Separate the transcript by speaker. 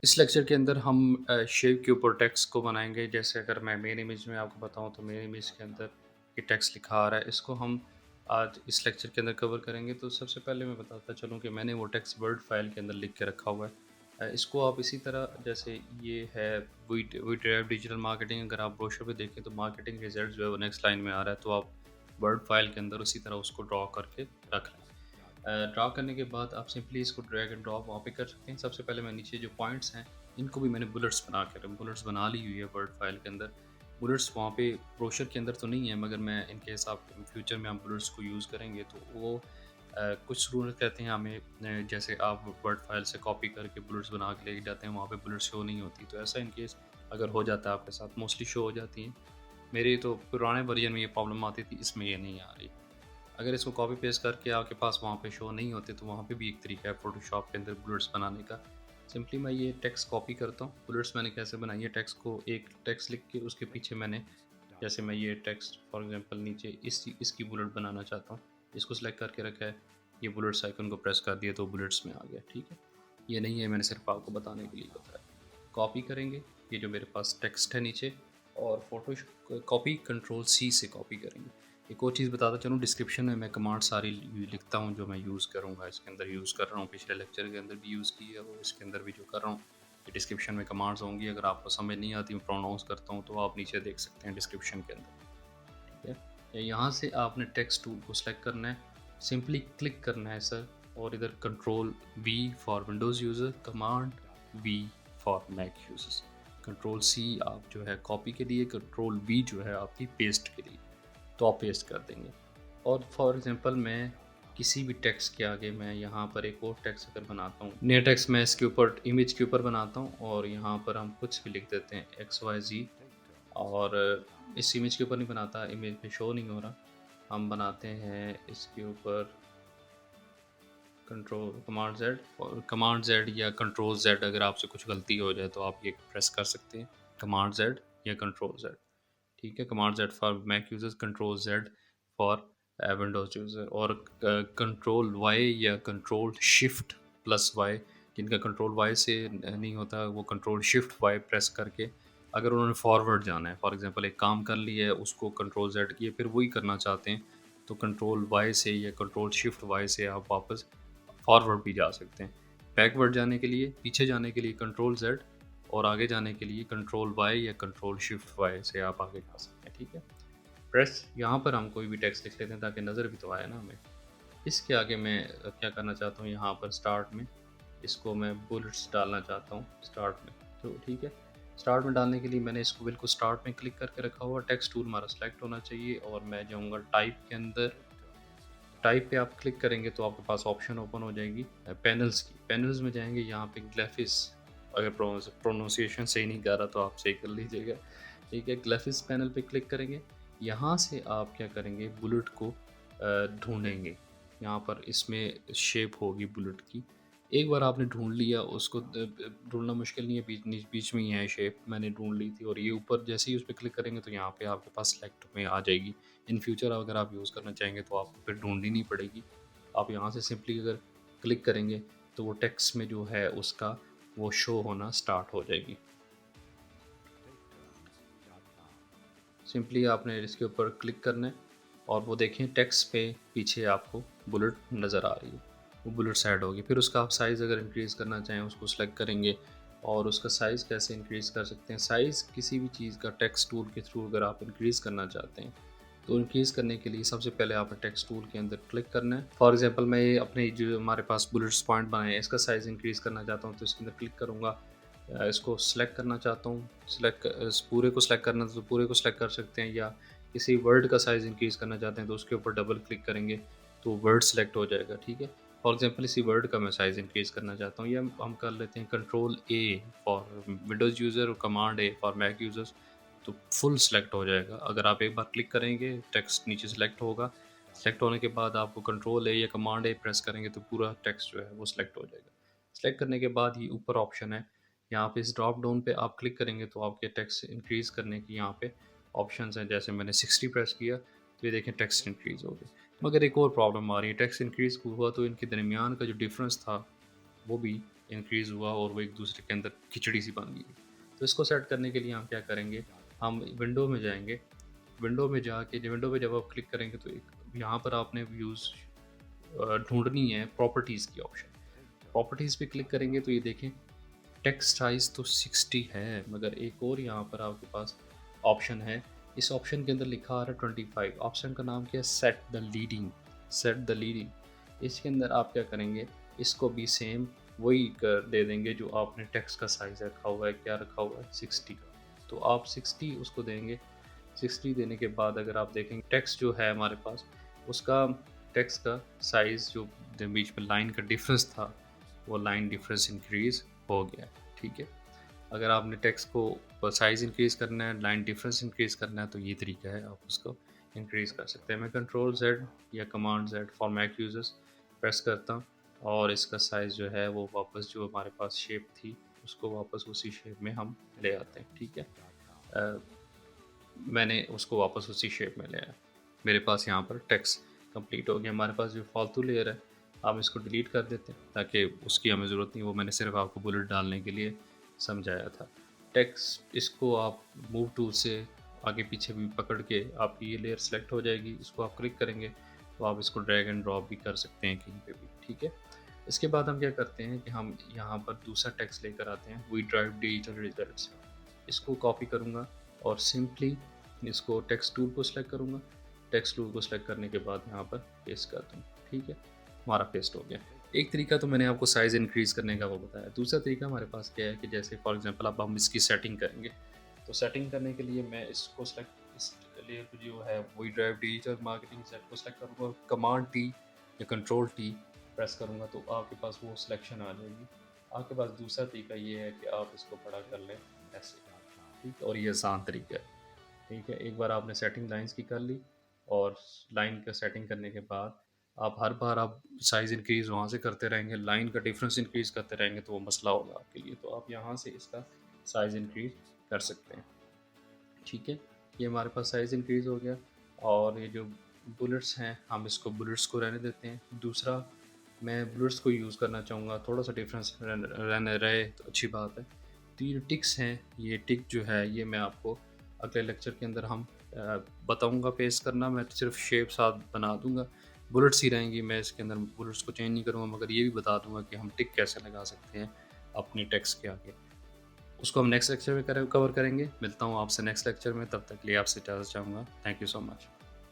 Speaker 1: इस लेक्चर के अंदर हम शेप के ऊपर टेक्स्ट को बनाएंगे। जैसे अगर मैं मेन इमेज में आपको बताऊं तो मेन इमेज के अंदर ये टेक्स्ट लिखा आ रहा है, इसको हम आज इस लेक्चर के अंदर कवर करेंगे। तो सबसे पहले मैं बताता चलूं कि मैंने वो टेक्स्ट वर्ड फाइल के अंदर लिख के रखा हुआ है। इसको आप इसी तरह, जैसे ये है वी ड्राइव डिजिटल मार्केटिंग, अगर आप ब्रोशर पे देखें तो मार्केटिंग रिजल्ट जो है वो नेक्स्ट लाइन में आ रहा है, तो आप वर्ड फाइल के अंदर उसी तरह उसको ड्रॉ करके रख लें। ड्रा करने के बाद आप सिंपली इसको ड्रैग एंड ड्रॉप वहाँ पे कर सकते हैं। सबसे पहले मैं नीचे जो पॉइंट्स हैं इनको भी मैंने बुलेट्स बना ली हुई है वर्ड फाइल के अंदर। बुलेट्स वहाँ पे ब्रोशर के अंदर तो नहीं है, मगर मैं इनके हिसाब फ्यूचर में हम बुलेट्स को यूज़ करेंगे तो वो कुछ रूल कहते हैं हमें, जैसे आप वर्ड फाइल से कॉपी करके बुलेट्स बना के लेके जाते हैं, वहाँ पे बुलेट्स शो नहीं होती। तो ऐसा इन केस अगर हो जाता है आपके साथ, मोस्टली शो हो जाती हैं। मेरी तो पुराने वर्जन में ये प्रॉब्लम आती थी, इसमें ये नहीं आ रही। अगर इसको कॉपी पेस्ट करके आपके पास वहाँ पे शो नहीं होते तो वहाँ पे भी एक तरीका है फ़ोटोशॉप के अंदर बुलेट्स बनाने का। सिंपली मैं ये टेक्स्ट कॉपी करता हूँ। बुलेट्स मैंने कैसे बनाई है, टेक्स्ट को एक टेक्स्ट लिख के उसके पीछे मैंने, जैसे मैं ये टेक्स्ट फॉर एग्जांपल नीचे इसकी बुलेट बनाना चाहता हूँ, इसको सिलेक्ट करके रखा है, ये बुलेट्स आइकन को प्रेस कर दिया तो बुलेट्स में आ गया। ठीक है, ये नहीं है, मैंने सिर्फ आपको बताने के लिए बताया। कॉपी करेंगे ये जो मेरे पास टेक्स्ट है नीचे, और फोटो कॉपी कंट्रोल सी से कॉपी करेंगे। एक और चीज़ बताता चलूँ, डिस्क्रिप्शन में मैं कमांड सारी लिखता हूँ जो मैं यूज़ करूँगा, इसके अंदर यूज़ कर रहा हूँ, पिछले लेक्चर के अंदर भी यूज़ की है और इसके अंदर भी जो कर रहा हूँ, ये डिस्क्रिप्शन में कमांड्स होंगी। अगर आपको समझ नहीं आती, मैं प्रोनाउंस करता हूँ, तो आप नीचे देख सकते हैं डिस्क्रिप्शन के अंदर। ठीक है, यहाँ से आपने टेक्स्ट टूल को सिलेक्ट करना है, सिंपली क्लिक करना है सर, और इधर control V for Windows user, command V for Mac users. Control C आप जो है कॉपी के लिए, कंट्रोल वी जो है आपकी पेस्ट के लिए, तो आप पेस्ट कर देंगे। और फॉर एग्जांपल मैं किसी भी टेक्स्ट के आगे मैं यहाँ पर एक और टेक्स्ट अगर बनाता हूँ, नया टेक्स्ट मैं इसके ऊपर इमेज के ऊपर बनाता हूँ, और यहाँ पर हम कुछ भी लिख देते हैं XYZ। और इस इमेज के ऊपर नहीं बनाता, इमेज में शो नहीं हो रहा, हम बनाते हैं इसके ऊपर कंट्रोल कमांड जेड, और कमांड जेड या कंट्रोल जेड, अगर आपसे कुछ गलती हो जाए तो आप ये प्रेस कर सकते हैं, कमांड जेड या कंट्रोल जेड। ठीक है, command Z for Mac users, control Z for Windows user, और कंट्रोल वाई या कंट्रोल शिफ्ट प्लस वाई, जिनका कंट्रोल वाई से नहीं होता वो कंट्रोल शिफ्ट वाई प्रेस करके, अगर उन्होंने फॉरवर्ड जाना है, फॉर एग्जांपल एक काम कर लिया है उसको कंट्रोल जेड किए फिर वही करना चाहते हैं, तो कंट्रोल वाई से या कंट्रोल शिफ्ट वाई से आप वापस फॉरवर्ड भी जा सकते हैं। बैकवर्ड जाने के लिए, पीछे जाने के लिए कंट्रोल जेड, और आगे जाने के लिए कंट्रोल वाई या कंट्रोल शिफ्ट वाई से आप आगे जा सकते हैं। ठीक है, प्रेस यहाँ पर हम कोई भी टेक्स्ट लिख लेते हैं ताकि नज़र भी तो आए ना हमें। इसके आगे मैं क्या करना चाहता हूँ, यहाँ पर स्टार्ट में इसको मैं बुलेट्स डालना चाहता हूँ स्टार्ट में। तो ठीक है, स्टार्ट में डालने के लिए मैंने इसको बिल्कुल स्टार्ट में क्लिक करके रखा हुआ। टेक्स्ट टूल हमारा सेलेक्ट होना चाहिए, और मैं जाऊँगा टाइप के अंदर। टाइप पे आप क्लिक करेंगे तो आपके पास ऑप्शन ओपन हो जाएगी पैनल्स की। पैनल्स में जाएंगे, यहाँ पे ग्राफिक्स, अगर प्रोनाउंसिएशन सही नहीं कर रहा तो आप सही कर लीजिएगा। ठीक है, ग्राफिक्स पैनल पे क्लिक करेंगे। यहाँ से आप क्या करेंगे, बुलेट को ढूंढेंगे। यहाँ पर इसमें शेप होगी बुलेट की। एक बार आपने ढूंढ लिया उसको, ढूंढना मुश्किल नहीं है, बीच बीच में ही है शेप, मैंने ढूंढ ली थी। और ये ऊपर जैसे ही उस पर क्लिक करेंगे तो यहाँ पे आपके पास सेलेक्ट में आ जाएगी। इन फ्यूचर अगर आप यूज़ करना चाहेंगे तो आपको फिर ढूंढनी नहीं पड़ेगी। आप यहाँ से सिंपली अगर क्लिक करेंगे तो वो टेक्स्ट में जो है उसका वो शो होना स्टार्ट हो जाएगी। सिंपली आपने इसके ऊपर क्लिक करना है, और वो देखें टेक्स्ट पे पीछे आपको बुलेट नज़र आ रही है, वो बुलेट ऐड होगी। फिर उसका आप साइज़ अगर इंक्रीज़ करना चाहें उसको सेलेक्ट करेंगे, और उसका साइज़ कैसे इंक्रीज़ कर सकते हैं, साइज़ किसी भी चीज़ का टेक्स्ट टूल के थ्रू अगर आप इंक्रीज़ करना चाहते हैं तो इंक्रीज़ करने के लिए सबसे पहले आपने टेक्स्ट टूल के अंदर क्लिक करना है। फॉर एग्जांपल मैं ये अपने जो हमारे पास बुलेट्स पॉइंट बनाए हैं इसका साइज़ इंक्रीज़ करना चाहता हूँ, तो इसके अंदर क्लिक करूँगा। इसको सिलेक्ट करना चाहता हूँ, सिलेक्ट इस पूरे को सिलेक्ट करना तो पूरे को सिलेक्ट कर सकते हैं, या किसी वर्ड का साइज़ इंक्रीज़ करना चाहते हैं तो उसके ऊपर डबल क्लिक करेंगे तो वर्ड सेलेक्ट हो जाएगा। ठीक है, फॉर एग्जांपल इसी वर्ड का मैं साइज़ इंक्रीज़ करना चाहता हूँ, या हम कर लेते हैं control A for Windows user और command A for Mac users, तो फुल सेलेक्ट हो जाएगा। अगर आप एक बार क्लिक करेंगे टेक्स्ट नीचे सेलेक्ट होगा, सेलेक्ट होने के बाद आपको कंट्रोल ए या कमांड ए प्रेस करेंगे तो पूरा टेक्स्ट जो है वो सेलेक्ट हो जाएगा। सेलेक्ट करने के बाद ये ऊपर ऑप्शन है, यहाँ पे इस ड्रॉप डाउन पे आप क्लिक करेंगे तो आपके टेक्स्ट इंक्रीज़ करने की यहाँ पे ऑप्शंस हैं। जैसे मैंने 60 प्रेस किया तो ये देखें टेक्स्ट इंक्रीज़ हो गया। मगर एक और प्रॉब्लम आ रही है, टेक्स्ट इंक्रीज़ हुआ तो इनके दरमियान का जो डिफरेंस था वो भी इंक्रीज़ हुआ और वो एक दूसरे के अंदर खिचड़ी सी बन गई। तो इसको सेट करने के लिए हम क्या करेंगे, हम विंडो में जाएँगे, विंडो में जब आप क्लिक करेंगे तो एक यहाँ पर आपने व्यूज़ ढूँढनी है प्रॉपर्टीज़ की ऑप्शन। प्रॉपर्टीज़ पे क्लिक करेंगे तो ये देखें टेक्स्ट साइज़ तो 60 है, मगर एक और यहाँ पर आपके पास ऑप्शन है। इस ऑप्शन के अंदर लिखा आ रहा है 25। ऑप्शन का नाम क्या है? Set the leading. इसके अंदर आप क्या करेंगे, इसको भी सेम वही कर दे देंगे जो आपने टेक्स्ट का साइज़ रखा हुआ है, क्या रखा हुआ है? 60 का। तो आप 60 उसको देंगे। 60 देने के बाद अगर आप देखेंगे टेक्स्ट जो है हमारे पास, उसका टेक्स्ट का साइज़ जो बीच में लाइन का डिफरेंस था, वो लाइन डिफरेंस इंक्रीज़ हो गया है, ठीक है। अगर आपने टेक्स्ट को साइज़ इंक्रीज़ करना है, लाइन डिफरेंस इंक्रीज़ करना है, तो ये तरीका है, आप उसको इंक्रीज़ कर सकते हैं। मैं कंट्रोल ज़ेड या command Z for Mac users press करता हूँ और इसका साइज़ जो है वो वापस जो हमारे पास शेप थी, उसको वापस उसी शेप में हम ले आते हैं, ठीक है। अ, मैंने उसको वापस उसी शेप में ले आया। मेरे पास यहाँ पर टेक्स्ट कंप्लीट हो गया। हमारे पास जो फालतू लेयर है, आप इसको डिलीट कर देते हैं ताकि उसकी हमें ज़रूरत नहीं, वो मैंने सिर्फ आपको बुलेट डालने के लिए समझाया था। टेक्स्ट इसको आप मूव टूल से आगे पीछे भी पकड़ के आपकी ये लेयर सेलेक्ट हो जाएगी। इसको आप क्लिक करेंगे तो आप इसको ड्रैग एंड ड्रॉप भी कर सकते हैं कहीं पे भी, ठीक है। इसके बाद हम क्या करते हैं कि हम यहाँ पर दूसरा टेक्स्ट लेकर आते हैं, वी ड्राइव डिजिटल रिजल्ट्स। इसको कॉपी करूँगा और सिंपली इसको टेक्स्ट टूल को सिलेक्ट करूँगा। टेक्स्ट टूल को सिलेक्ट करने के बाद यहाँ पर पेस्ट कर दूँ, ठीक है। हमारा पेस्ट हो गया। एक तरीका तो मैंने आपको साइज़ इंक्रीज़ करने का वो बताया। दूसरा तरीका हमारे पास क्या है कि जैसे फॉर एग्ज़ाम्पल अब हम इसकी सेटिंग करेंगे। तो सेटिंग करने के लिए मैं इसको सेलेक्ट इस लेयर को जो है we drive digital marketing set को सेलेक्ट करूँगा, कमांड टी या कंट्रोल टी प्रेस करूँगा तो आपके पास वो सिलेक्शन आ जाएगी। आपके पास दूसरा तरीका ये है कि आप इसको बड़ा कर लें ऐसे, ठीक है, और ये आसान तरीका है, ठीक है। एक बार आपने सेटिंग लाइंस की कर ली और लाइन का सेटिंग करने के बाद आप हर बार आप साइज़ इंक्रीज़ वहाँ से करते रहेंगे, लाइन का डिफरेंस इंक्रीज़ करते रहेंगे तो वो मसला होगा आपके लिए। तो आप यहाँ से इसका साइज़ इंक्रीज़ कर सकते हैं, ठीक है। ये हमारे पास साइज़ इंक्रीज़ हो गया और ये जो बुलेट्स हैं, हम इसको बुलेट्स को रहने देते हैं। दूसरा, मैं बुलेट्स को यूज़ करना चाहूँगा, थोड़ा-सा डिफरेंस रहने रहे तो अच्छी बात है। तो ये टिक्स हैं, ये टिक जो है ये मैं आपको अगले लेक्चर के अंदर हम बताऊँगा पेस्ट करना। मैं सिर्फ शेप साथ बना दूँगा, बुलेट्स ही रहेंगी, मैं इसके अंदर बुलेट्स को चेंज नहीं करूँगा, मगर ये भी बता दूँगा कि हम टिक कैसे लगा सकते हैं अपनी टेक्स्ट के आगे। उसको हम नेक्स्ट लेक्चर में कवर करेंगे। मिलता हूँ आपसे नेक्स्ट लेक्चर में, तब तक के लिए आपसे इजाज़त चाहूँगा। Thank you so much.